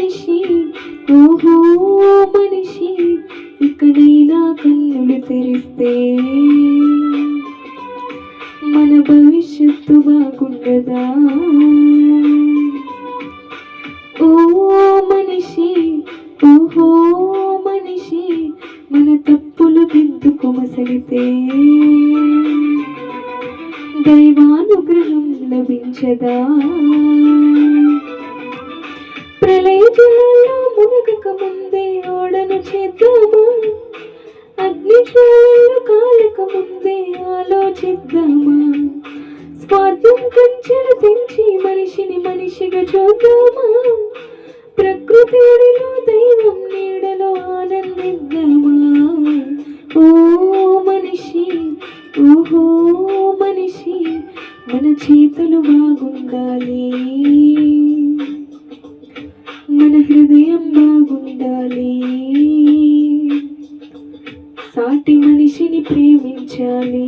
మనిషి ఓహో మనిషి ఇక్కడైనా కన్నులు తెరిస్తే మన భవిష్యత్తు బాగుండదా? ఓ మనిషి ఓహో మనిషి మన తప్పులు దిద్దుకు మసలితే దైవానుగ్రహం లభించదా? ప్రళయ జలాల్లో మునగక ముందే ఓడను చేద్దామా? అగ్ని జ్వాలలు కాలక ముందే ఆలోచిద్దామా? స్వార్థం కంచెలు తెంచి మనిషిని మనిషిగా చూద్దామా? ప్రకృతి ఒడిలో దైవం నీడలో ఆనందిద్దామా? ఓ మనిషి ఓహో మనిషి మన చేతులు బాగుండాలి, మన హృదయం బాగుండాలి, సాటి మనిషిని ప్రేమించాలి.